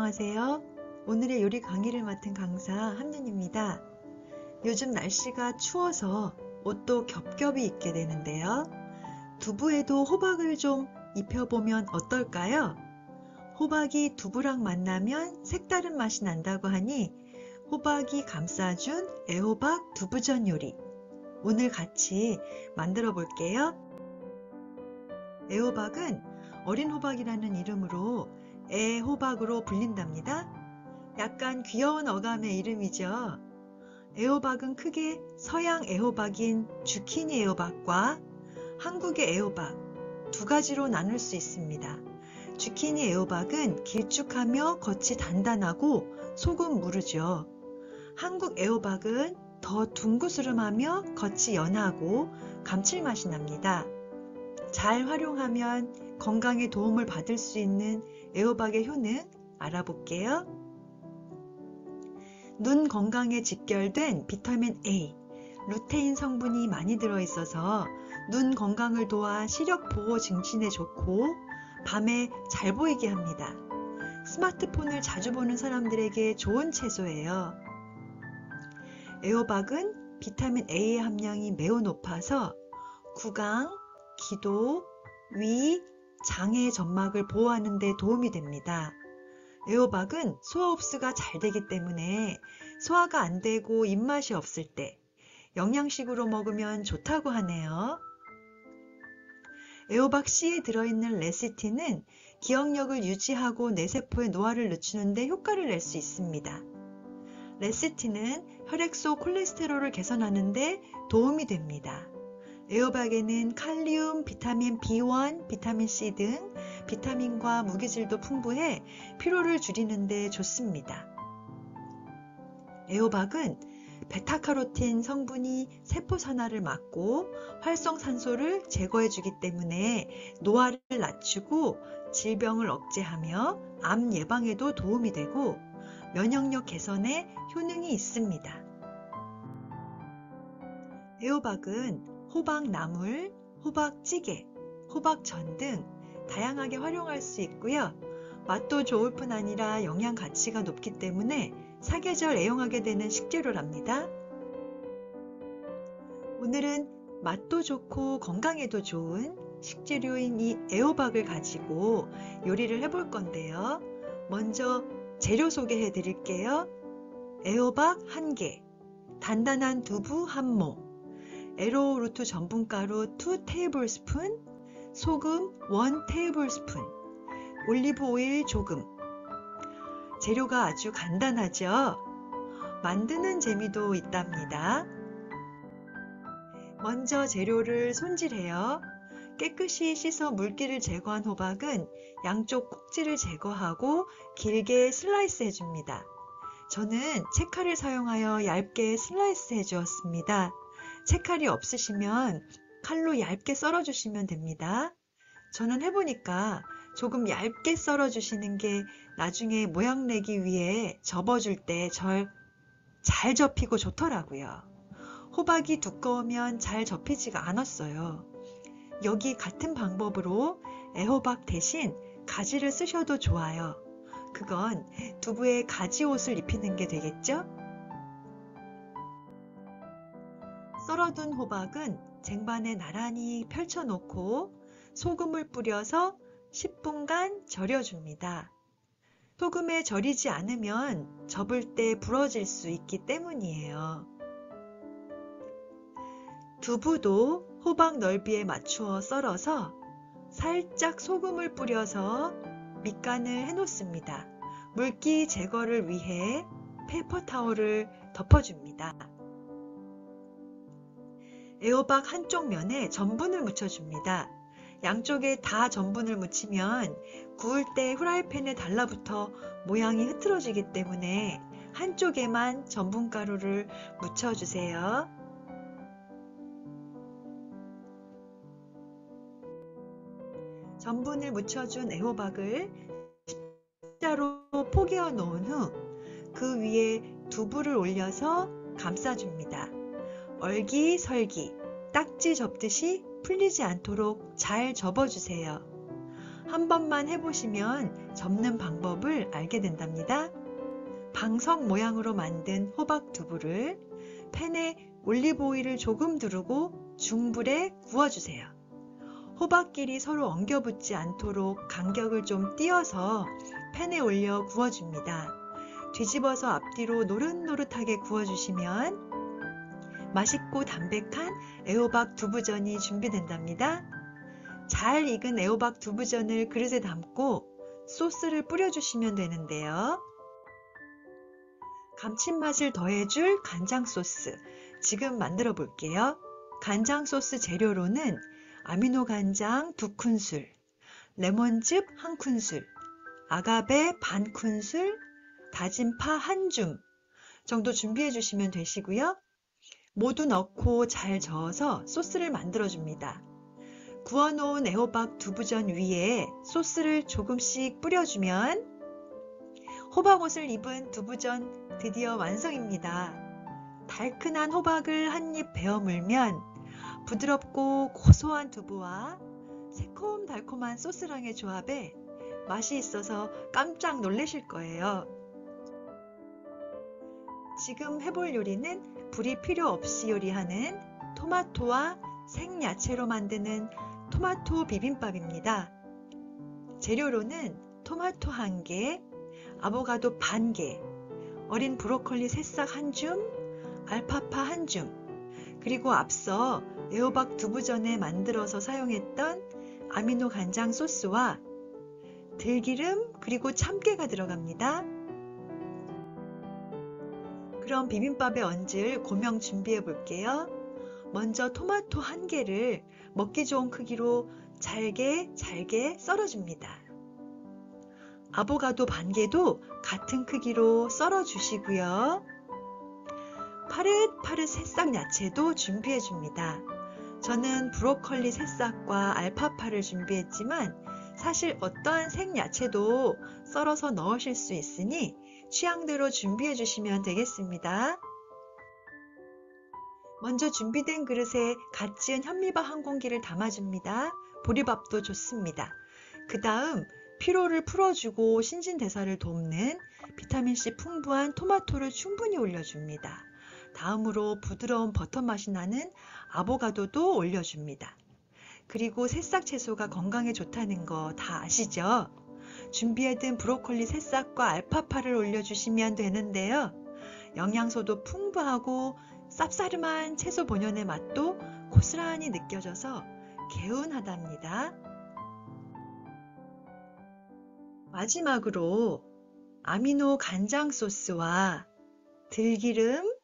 안녕하세요. 오늘의 요리 강의를 맡은 강사 함윤입니다. 요즘 날씨가 추워서 옷도 겹겹이 입게 되는데요. 두부에도 호박을 좀 입혀보면 어떨까요? 호박이 두부랑 만나면 색다른 맛이 난다고 하니 호박이 감싸준 애호박 두부전 요리 오늘 같이 만들어 볼게요. 애호박은 어린 호박이라는 이름으로 애호박으로 불린답니다. 약간 귀여운 어감의 이름이죠. 애호박은 크게 서양 애호박인 주키니 애호박과 한국의 애호박 두 가지로 나눌 수 있습니다. 주키니 애호박은 길쭉하며 겉이 단단하고 속은 무르죠. 한국 애호박은 더 둥그스름하며 겉이 연하고 감칠맛이 납니다. 잘 활용하면 건강에 도움을 받을 수 있는 애호박의 효능 알아볼게요. 눈 건강에 직결된 비타민 A, 루테인 성분이 많이 들어있어서 눈 건강을 도와 시력 보호 증진에 좋고 밤에 잘 보이게 합니다. 스마트폰을 자주 보는 사람들에게 좋은 채소예요. 애호박은 비타민 A의 함량이 매우 높아서 구강, 기도, 위, 장의 점막을 보호하는 데 도움이 됩니다. 애호박은 소화 흡수가 잘 되기 때문에 소화가 안 되고 입맛이 없을 때 영양식으로 먹으면 좋다고 하네요. 애호박 씨에 들어있는 레시틴은 기억력을 유지하고 뇌세포의 노화를 늦추는 데 효과를 낼 수 있습니다. 레시틴은 혈액 속 콜레스테롤을 개선하는 데 도움이 됩니다. 애호박에는 칼륨, 비타민 B1, 비타민 C 등 비타민과 무기질도 풍부해 피로를 줄이는 데 좋습니다. 애호박은 베타카로틴 성분이 세포 산화를 막고 활성산소를 제거해 주기 때문에 노화를 낮추고 질병을 억제하며 암 예방에도 도움이 되고 면역력 개선에 효능이 있습니다. 애호박은 호박나물, 호박찌개, 호박전 등 다양하게 활용할 수 있고요. 맛도 좋을 뿐 아니라 영양 가치가 높기 때문에 사계절 애용하게 되는 식재료랍니다. 오늘은 맛도 좋고 건강에도 좋은 식재료인 이 애호박을 가지고 요리를 해볼 건데요. 먼저 재료 소개해 드릴게요. 애호박 1개, 단단한 두부 1모, 에로우루트 전분가루 2 테이블스푼, 소금 1 테이블스푼, 올리브 오일 조금. 재료가 아주 간단하죠? 만드는 재미도 있답니다. 먼저 재료를 손질해요. 깨끗이 씻어 물기를 제거한 호박은 양쪽 꼭지를 제거하고 길게 슬라이스 해줍니다. 저는 채칼을 사용하여 얇게 슬라이스 해주었습니다. 채칼이 없으시면 칼로 얇게 썰어주시면 됩니다. 저는 해보니까 조금 얇게 썰어주시는 게 나중에 모양 내기 위해 접어줄 때 잘 접히고 좋더라고요. 호박이 두꺼우면 잘 접히지가 않았어요. 여기 같은 방법으로 애호박 대신 가지를 쓰셔도 좋아요. 그건 두부에 가지 옷을 입히는 게 되겠죠? 썰어둔 호박은 쟁반에 나란히 펼쳐놓고 소금을 뿌려서 10분간 절여줍니다. 소금에 절이지 않으면 접을 때 부러질 수 있기 때문이에요. 두부도 호박 넓이에 맞추어 썰어서 살짝 소금을 뿌려서 밑간을 해놓습니다. 물기 제거를 위해 페이퍼 타올을 덮어줍니다. 애호박 한쪽 면에 전분을 묻혀줍니다. 양쪽에 다 전분을 묻히면 구울 때 후라이팬에 달라붙어 모양이 흐트러지기 때문에 한쪽에만 전분가루를 묻혀주세요. 전분을 묻혀준 애호박을 십자로 포개어 놓은 후 그 위에 두부를 올려서 감싸줍니다. 얼기설기, 딱지 접듯이 풀리지 않도록 잘 접어주세요. 한 번만 해보시면 접는 방법을 알게 된답니다. 방석 모양으로 만든 호박 두부를 팬에 올리브 오일을 조금 두르고 중불에 구워주세요. 호박끼리 서로 엉겨붙지 않도록 간격을 좀 띄어서 팬에 올려 구워줍니다. 뒤집어서 앞뒤로 노릇노릇하게 구워주시면 맛있고 담백한 애호박 두부전이 준비된답니다. 잘 익은 애호박 두부전을 그릇에 담고 소스를 뿌려주시면 되는데요. 감칠맛을 더해줄 간장 소스, 지금 만들어 볼게요. 간장 소스 재료로는 아미노 간장 2큰술, 레몬즙 1큰술, 아가베 반 큰술, 다진 파 1줌 정도 준비해 주시면 되시고요. 모두 넣고 잘 저어서 소스를 만들어 줍니다. 구워놓은 애호박 두부전 위에 소스를 조금씩 뿌려주면 호박옷을 입은 두부전 드디어 완성입니다. 달큰한 호박을 한 입 베어 물면 부드럽고 고소한 두부와 새콤달콤한 소스랑의 조합에 맛이 있어서 깜짝 놀라실 거예요. 지금 해볼 요리는 불이 필요 없이 요리하는 토마토와 생야채로 만드는 토마토 비빔밥입니다. 재료로는 토마토 1개, 아보카도 반 개, 어린 브로콜리 새싹 1줌, 알파파 1줌, 그리고 앞서 애호박 두부전에 만들어서 사용했던 아미노 간장 소스와 들기름 그리고 참깨가 들어갑니다. 그럼 비빔밥에 얹을 고명 준비해 볼게요. 먼저 토마토 1개를 먹기 좋은 크기로 잘게 썰어줍니다. 아보카도 반 개도 같은 크기로 썰어 주시고요. 파릇파릇 새싹 야채도 준비해 줍니다. 저는 브로콜리 새싹과 알파파를 준비했지만 사실 어떠한 생야채도 썰어서 넣으실 수 있으니 취향대로 준비해 주시면 되겠습니다. 먼저 준비된 그릇에 갓 지은 현미밥 1공기를 담아줍니다. 보리밥도 좋습니다. 그 다음 피로를 풀어주고 신진대사를 돕는 비타민C 풍부한 토마토를 충분히 올려줍니다. 다음으로 부드러운 버터 맛이 나는 아보카도도 올려줍니다. 그리고 새싹 채소가 건강에 좋다는 거 다 아시죠? 준비해둔 브로콜리 새싹과 알파파를 올려주시면 되는데요. 영양소도 풍부하고 쌉싸름한 채소 본연의 맛도 고스란히 느껴져서 개운하답니다. 마지막으로 아미노 간장 소스와 들기름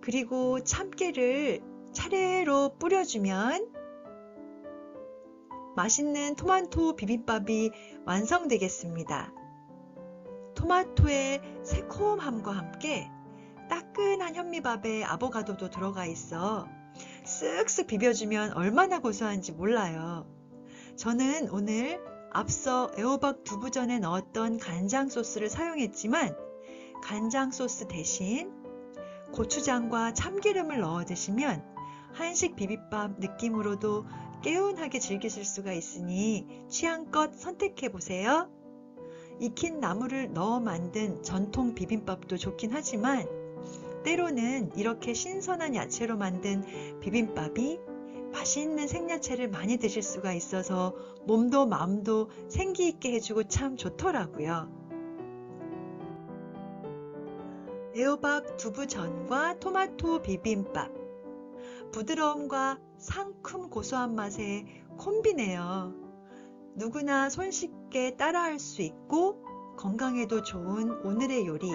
그리고 참깨를 차례로 뿌려주면 맛있는 토마토 비빔밥이 완성되겠습니다. 토마토의 새콤함과 함께 따끈한 현미밥에 아보카도도 들어가 있어 쓱쓱 비벼주면 얼마나 고소한지 몰라요. 저는 오늘 앞서 애호박 두부전에 넣었던 간장 소스를 사용했지만 간장 소스 대신 고추장과 참기름을 넣어 드시면 한식 비빔밥 느낌으로도 개운하게 즐기실 수가 있으니 취향껏 선택해 보세요. 익힌 나물을 넣어 만든 전통 비빔밥도 좋긴 하지만 때로는 이렇게 신선한 야채로 만든 비빔밥이 맛있는 생야채를 많이 드실 수가 있어서 몸도 마음도 생기 있게 해주고 참 좋더라고요. 애호박 두부전과 토마토 비빔밥, 부드러움과 상큼 고소한 맛의 콤비네요. 누구나 손쉽게 따라할 수 있고 건강에도 좋은 오늘의 요리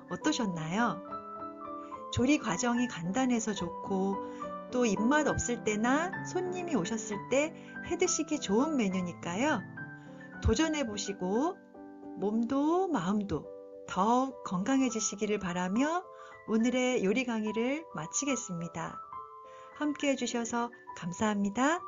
어떠셨나요? 조리 과정이 간단해서 좋고 또 입맛 없을 때나 손님이 오셨을 때 해드시기 좋은 메뉴니까요. 도전해보시고 몸도 마음도 더욱 건강해지시기를 바라며 오늘의 요리 강의를 마치겠습니다. 함께 해주셔서 감사합니다.